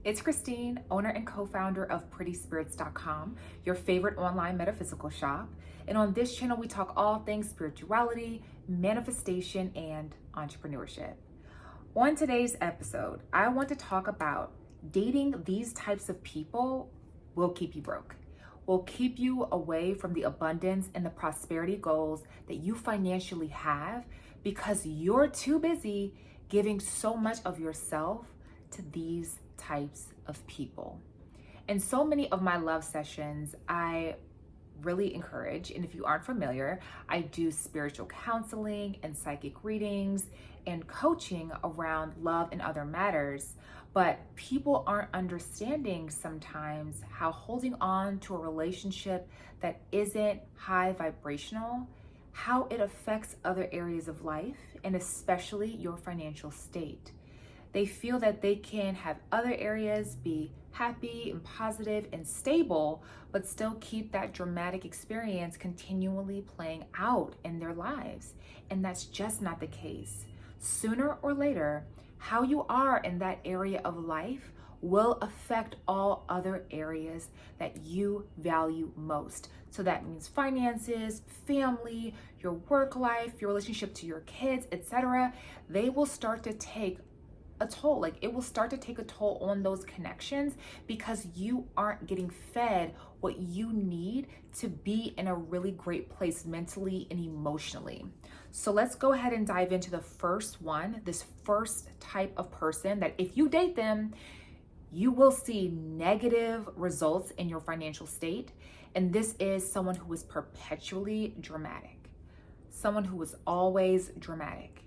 It's Christine, owner and co-founder of PrettySpirits.com, your favorite online metaphysical shop. And on this channel, we talk all things spirituality, manifestation, and entrepreneurship. On today's episode, I want to talk about dating these types of people will keep you broke, will keep you away from the abundance and the prosperity goals that you financially have because you're too busy giving so much of yourself to these types of people. In so many of my love sessions, I really encourage, and if you aren't familiar, I do spiritual counseling and psychic readings and coaching around love and other matters. But people aren't understanding sometimes how holding on to a relationship that isn't high vibrational, how it affects other areas of life and especially your financial state. They feel that they can have other areas be happy and positive and stable, but still keep that dramatic experience continually playing out in their lives. And that's just not the case. Sooner or later, how you are in that area of life will affect all other areas that you value most. So that means finances, family, your work life, your relationship to your kids, etc. They will start to take a toll. It will start to take a toll on those connections because you aren't getting fed what you need to be in a really great place mentally and emotionally. So let's go ahead and dive into the first one, this first type of person that if you date them, you will see negative results in your financial state. And this is someone who is perpetually dramatic, someone who is always dramatic.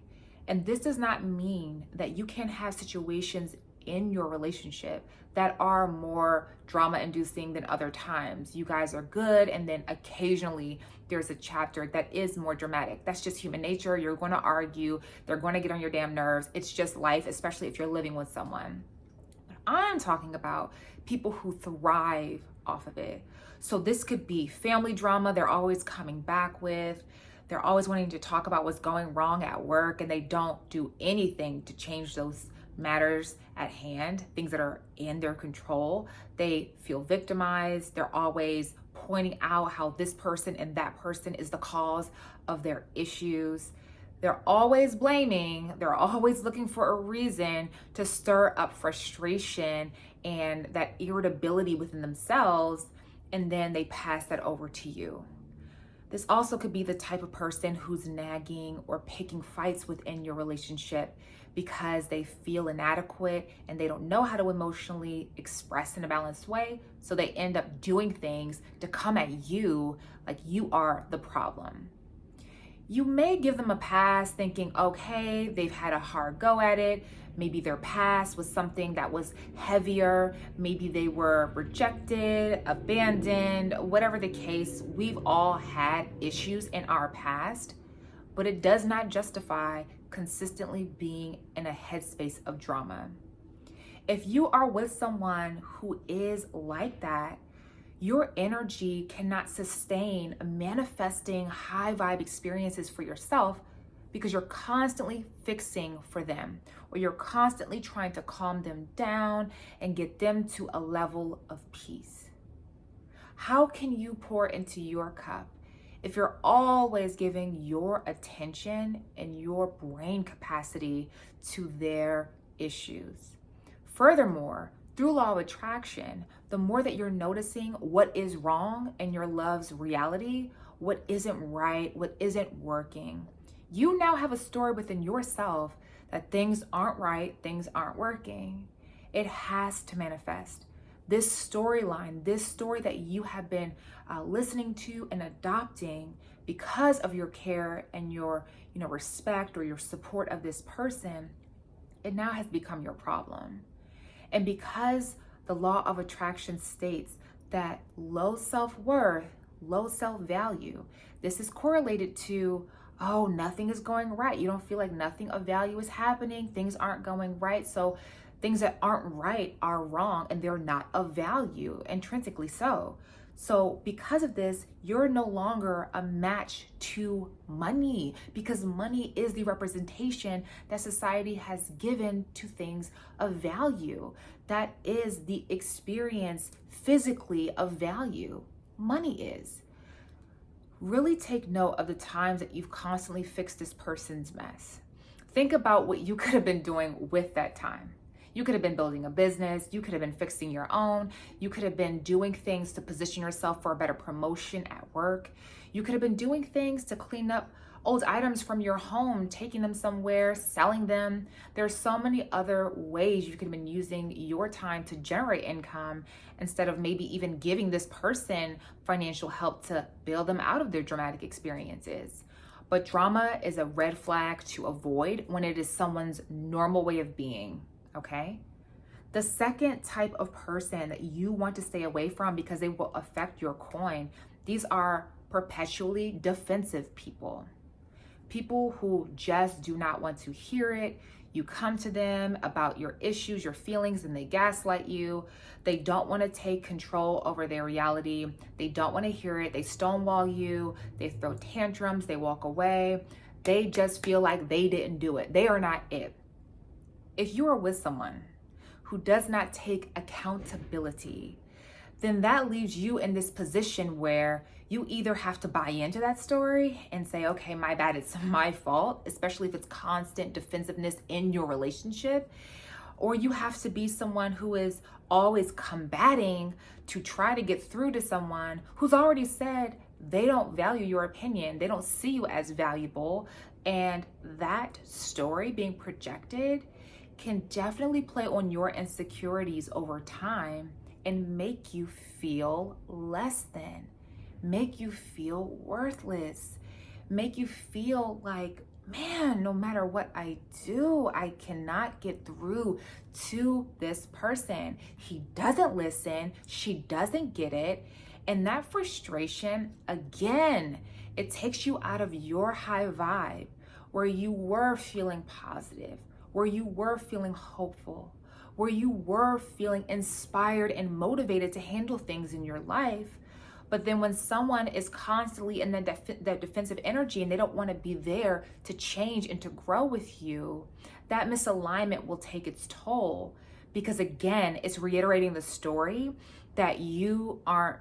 And this does not mean that you can't have situations in your relationship that are more drama inducing than other times. You guys are good, and then occasionally there's a chapter that is more dramatic. That's just human nature. You're going to argue. They're going to get on your damn nerves. It's just life, especially if you're living with someone. But I'm talking about people who thrive off of it. So this could be family drama they're always coming back with. They're always wanting to talk about what's going wrong at work, and they don't do anything to change those matters at hand, things that are in their control. They feel victimized. They're always pointing out how this person and that person is the cause of their issues. They're always blaming. They're always looking for a reason to stir up frustration and that irritability within themselves, and then they pass that over to you. This also could be the type of person who's nagging or picking fights within your relationship because they feel inadequate and they don't know how to emotionally express in a balanced way. So they end up doing things to come at you like you are the problem. You may give them a pass thinking, okay, they've had a hard go at it. Maybe their past was something that was heavier. Maybe they were rejected, abandoned, whatever the case. We've all had issues in our past, but it does not justify consistently being in a headspace of drama. If you are with someone who is like that, your energy cannot sustain manifesting high vibe experiences for yourself because you're constantly fixing for them, or you're constantly trying to calm them down and get them to a level of peace. How can you pour into your cup if you're always giving your attention and your brain capacity to their issues? Furthermore, through law of attraction, the more that you're noticing what is wrong in your love's reality, what isn't right, what isn't working, you now have a story within yourself that things aren't right, things aren't working. It has to manifest. This storyline, this story that you have been listening to and adopting because of your care and your respect or your support of this person, it now has become your problem. And because the law of attraction states that low self-worth, low self-value, this is correlated to, oh, nothing is going right. You don't feel like nothing of value is happening. Things aren't going right. So things that aren't right are wrong and they're not of value, intrinsically so. So because of this, you're no longer a match to money, because money is the representation that society has given to things of value. That is the experience physically of value. Money is. Really take note of the times that you've constantly fixed this person's mess. Think about what you could have been doing with that time. You could have been building a business. You could have been fixing your own. You could have been doing things to position yourself for a better promotion at work. You could have been doing things to clean up old items from your home, taking them somewhere, selling them. There's so many other ways you could have been using your time to generate income instead of maybe even giving this person financial help to bail them out of their dramatic experiences. But drama is a red flag to avoid when it is someone's normal way of being, okay? The second type of person that you want to stay away from because they will affect your coin, these are perpetually defensive people. People who just do not want to hear it. You come to them about your issues, your feelings, and they gaslight you. They don't want to take control over their reality. They don't want to hear it. They stonewall you. They throw tantrums. They walk away. They just feel like they didn't do it. They are not it. If you are with someone who does not take accountability, then that leaves you in this position where you either have to buy into that story and say, okay, my bad, it's my fault, especially if it's constant defensiveness in your relationship, or you have to be someone who is always combating to try to get through to someone who's already said they don't value your opinion, they don't see you as valuable, and that story being projected can definitely play on your insecurities over time and make you feel less than, make you feel worthless, make you feel like, man, no matter what I do, I cannot get through to this person. He doesn't listen, she doesn't get it. And that frustration, again, it takes you out of your high vibe where you were feeling positive, where you were feeling hopeful, where you were feeling inspired and motivated to handle things in your life. But then when someone is constantly in that defensive energy and they don't want to be there to change and to grow with you, that misalignment will take its toll, because again, it's reiterating the story that you aren't,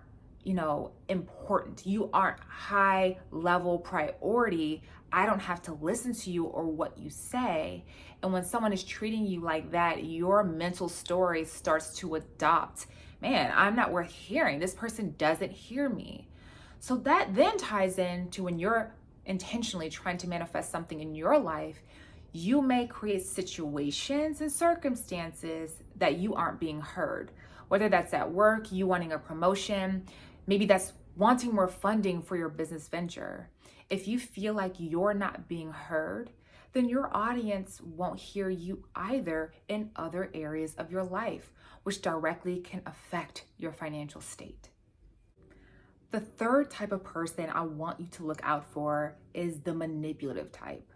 important. You aren't high level priority. I don't have to listen to you or what you say. And when someone is treating you like that, your mental story starts to adopt, man, I'm not worth hearing. This person doesn't hear me. So that then ties into when you're intentionally trying to manifest something in your life, you may create situations and circumstances that you aren't being heard. Whether that's at work, you wanting a promotion, maybe that's wanting more funding for your business venture. If you feel like you're not being heard, then your audience won't hear you either in other areas of your life, which directly can affect your financial state. The third type of person I want you to look out for is the manipulative type.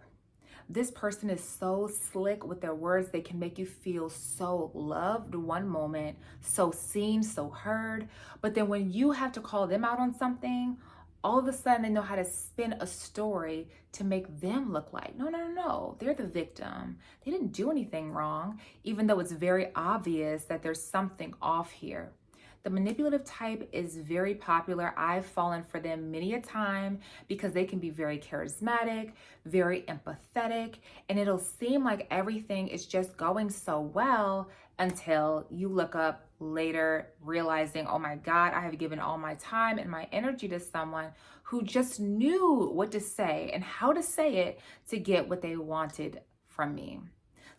This person is so slick with their words, they can make you feel so loved one moment, so seen, so heard. But then when you have to call them out on something, all of a sudden they know how to spin a story to make them look like, no, they're the victim. They didn't do anything wrong, even though it's very obvious that there's something off here. The manipulative type is very popular. I've fallen for them many a time because they can be very charismatic, very empathetic, and it'll seem like everything is just going so well until you look up later realizing, oh my God, I have given all my time and my energy to someone who just knew what to say and how to say it to get what they wanted from me.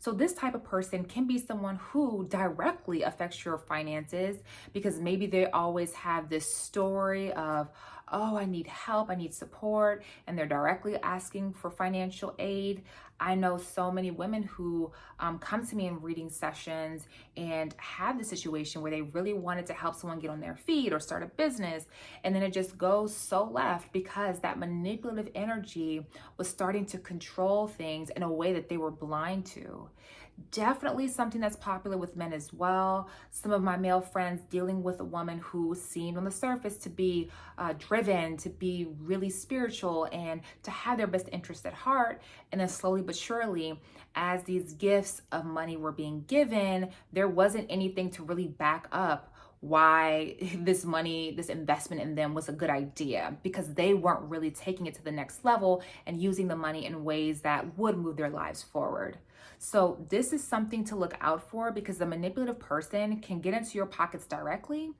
So this type of person can be someone who directly affects your finances because maybe they always have this story of, oh, I need help, I need support, and they're directly asking for financial aid. I know so many women who come to me in reading sessions and have the situation where they really wanted to help someone get on their feet or start a business, and then it just goes so left because that manipulative energy was starting to control things in a way that they were blind to. Definitely something that's popular with men as well. Some of my male friends dealing with a woman who seemed on the surface to be driven, to be really spiritual, and to have their best interest at heart. And then slowly but surely, as these gifts of money were being given, there wasn't anything to really back up why this money, this investment in them was a good idea, because they weren't really taking it to the next level and using the money in ways that would move their lives forward. So this is something to look out for, because the manipulative person can get into your pockets directly,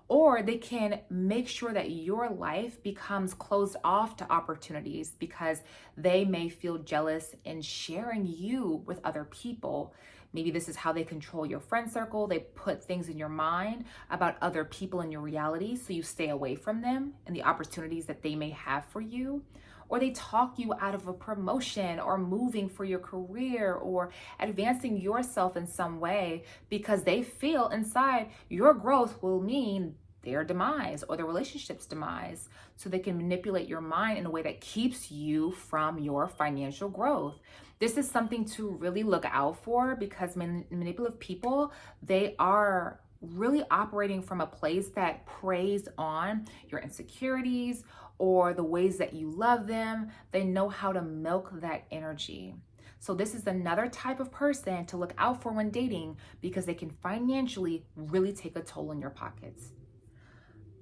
or they can make sure that your life becomes closed off to opportunities because they may feel jealous in sharing you with other people. Maybe this is how they control your friend circle. They put things in your mind about other people in your reality so you stay away from them and the opportunities that they may have for you. Or they talk you out of a promotion or moving for your career or advancing yourself in some way, because they feel inside your growth will mean their demise or the relationship's demise. So they can manipulate your mind in a way that keeps you from your financial growth. This is something to really look out for, because manipulative people, they are really operating from a place that preys on your insecurities or the ways that you love them. They know how to milk that energy. So this is another type of person to look out for when dating, because they can financially really take a toll on your pockets.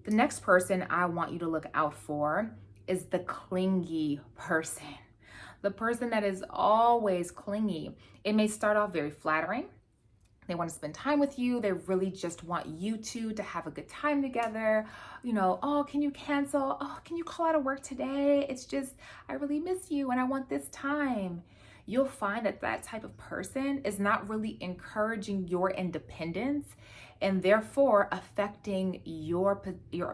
The next person I want you to look out for is the clingy person. The person that is always clingy. It may start off very flattering. They want to spend time with you. They really just want you two to have a good time together. Oh, can you cancel? Oh, can you call out of work today? It's just, I really miss you and I want this time. You'll find that that type of person is not really encouraging your independence, and therefore affecting your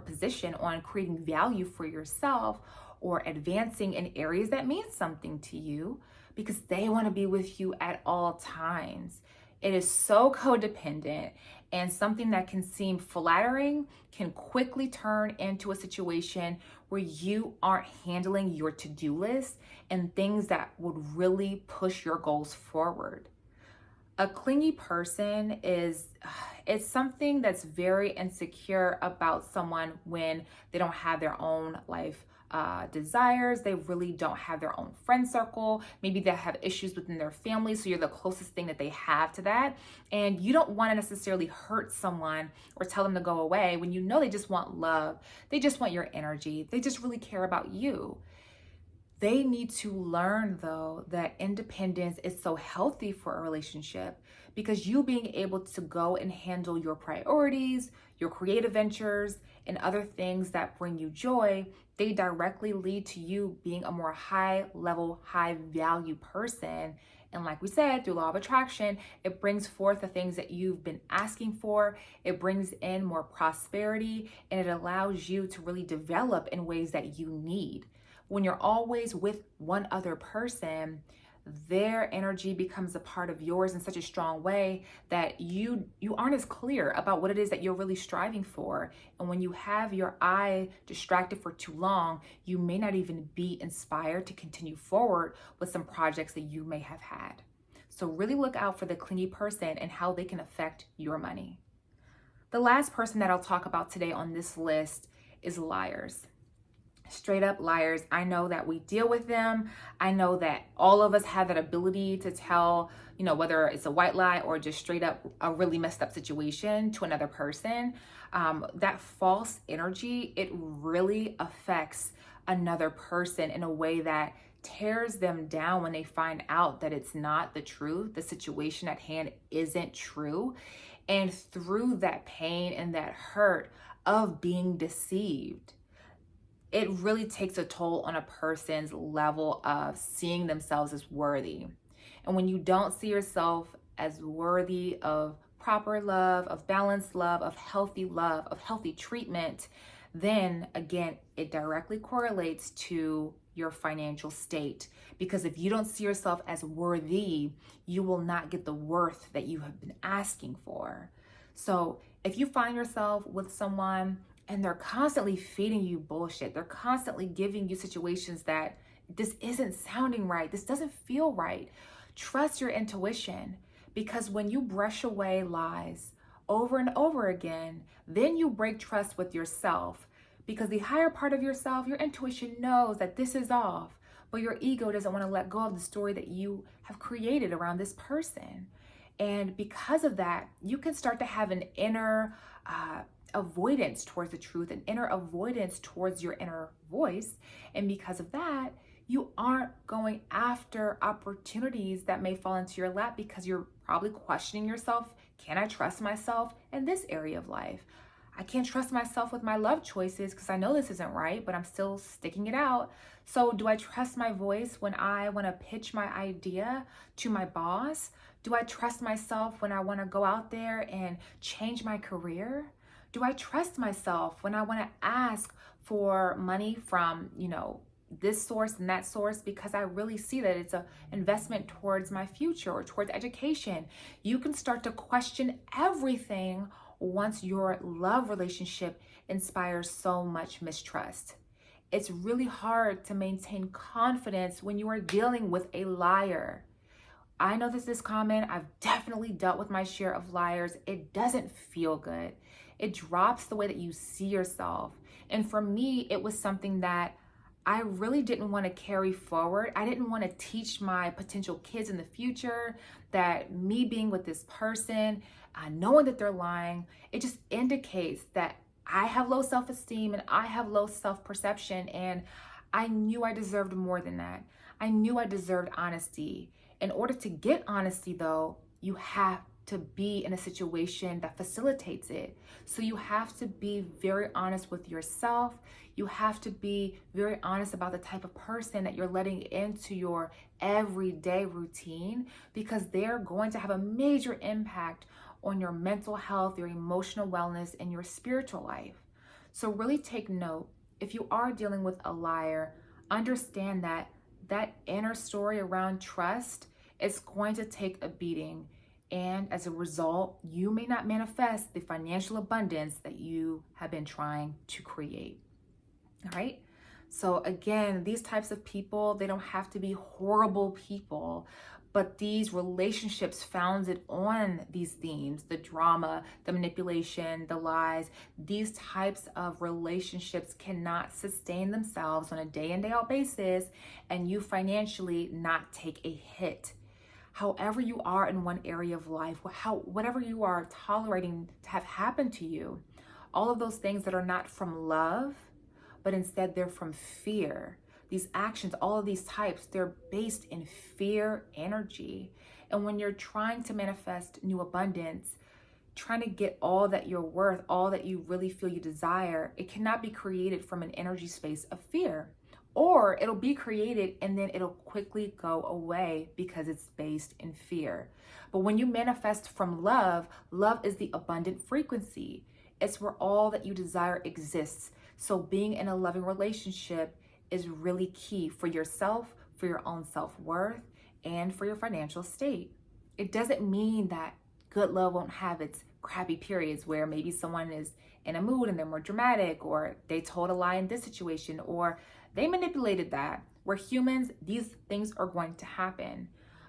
position on creating value for yourself or advancing in areas that mean something to you, because they want to be with you at all times. It is so codependent, and something that can seem flattering can quickly turn into a situation where you aren't handling your to-do list and things that would really push your goals forward. A clingy person it's something that's very insecure about someone when they don't have their own life desires. They really don't have their own friend circle. Maybe they have issues within their family, so you're the closest thing that they have to that. And you don't want to necessarily hurt someone or tell them to go away when you know they just want love. They just want your energy. They just really care about you. They need to learn, though, that independence is so healthy for a relationship, because you being able to go and handle your priorities, your creative ventures, and other things that bring you joy, they directly lead to you being a more high level, high value person. And like we said, through law of attraction, it brings forth the things that you've been asking for. It brings in more prosperity, and it allows you to really develop in ways that you need. When you're always with one other person, their energy becomes a part of yours in such a strong way that you aren't as clear about what it is that you're really striving for. And when you have your eye distracted for too long, you may not even be inspired to continue forward with some projects that you may have had. So really look out for the clingy person and how they can affect your money. The last person that I'll talk about today on this list is liars. Straight up liars. I know that we deal with them. I know that all of us have that ability to tell, whether it's a white lie or just straight up a really messed up situation to another person. That false energy, it really affects another person in a way that tears them down when they find out that it's not the truth. The situation at hand isn't true. And through that pain and that hurt of being deceived, it really takes a toll on a person's level of seeing themselves as worthy. And when you don't see yourself as worthy of proper love, of balanced love, of healthy treatment, then again, it directly correlates to your financial state. Because if you don't see yourself as worthy, you will not get the worth that you have been asking for. So if you find yourself with someone and they're constantly feeding you bullshit, they're constantly giving you situations that this isn't sounding right, this doesn't feel right, trust your intuition, Because when you brush away lies over and over again, then you break trust with yourself. Because the higher part of yourself, your intuition knows that this is off, but your ego doesn't want to let go of the story that you have created around this person. And because of that, you can start to have an inner avoidance towards the truth, an inner avoidance towards your inner voice. And because of that, you aren't going after opportunities that may fall into your lap because you're probably questioning yourself. Can I trust myself in this area of life? I can't trust myself with my love choices because I know this isn't right, but I'm still sticking it out. So do I trust my voice when I want to pitch my idea to my boss? Do I trust myself when I want to go out there and change my career? Do I trust myself when I want to ask for money from, this source and that source because I really see that it's an investment towards my future or towards education? You can start to question everything once your love relationship inspires so much mistrust. It's really hard to maintain confidence when you are dealing with a liar. I know this is common. I've definitely dealt with my share of liars. It doesn't feel good. It drops the way that you see yourself. And for me, it was something that I really didn't want to carry forward. I didn't want to teach my potential kids in the future that me being with this person, knowing that they're lying, it just indicates that I have low self-esteem and I have low self-perception. And I knew I deserved more than that. I knew I deserved honesty. In order to get honesty, though, you have to be in a situation that facilitates it. So you have to be very honest with yourself. You have to be very honest about the type of person that you're letting into your everyday routine, because they're going to have a major impact on your mental health, your emotional wellness, and your spiritual life. So really take note. If you are dealing with a liar, understand that that inner story around trust is going to take a beating. And as a result, you may not manifest the financial abundance that you have been trying to create. All right. So again, these types of people, they don't have to be horrible people, but these relationships founded on these themes, the drama, the manipulation, the lies, these types of relationships cannot sustain themselves on a day in, day out basis, and you financially not take a hit. However you are in one area of life, whatever you are tolerating to have happen to you, all of those things that are not from love, but instead they're from fear. These actions, all of these types, they're based in fear energy. And when you're trying to manifest new abundance, trying to get all that you're worth, all that you really feel you desire, it cannot be created from an energy space of fear. Or it'll be created and then it'll quickly go away because it's based in fear. But when you manifest from love, love is the abundant frequency. It's where all that you desire exists. So being in a loving relationship is really key for yourself, for your own self-worth, and for your financial state. It doesn't mean that good love won't have its crappy periods where maybe someone is in a mood and they're more dramatic, or they told a lie in this situation, or they manipulated that. We're humans, these things are going to happen.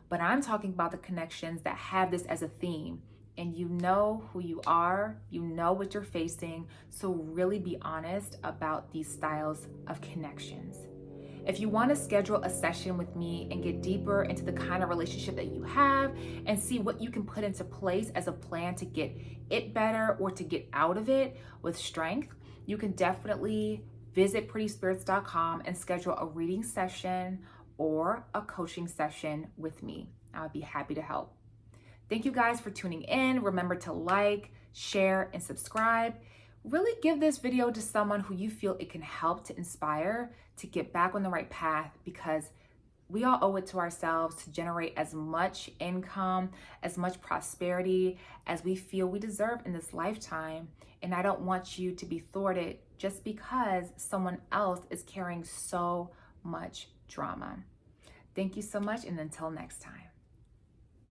But I'm talking about the connections that have this as a theme. And you know who you are, you know what you're facing, so really be honest about these styles of connections. If you want to schedule a session with me and get deeper into the kind of relationship that you have and see what you can put into place as a plan to get it better or to get out of it with strength, you can definitely visit prettyspirits.com and schedule a reading session or a coaching session with me. I would be happy to help. Thank you guys for tuning in. Remember to like, share, and subscribe. Really give this video to someone who you feel it can help to inspire to get back on the right path, because we all owe it to ourselves to generate as much income, as much prosperity as we feel we deserve in this lifetime. And I don't want you to be thwarted just because someone else is carrying so much drama. Thank you so much, and until next time.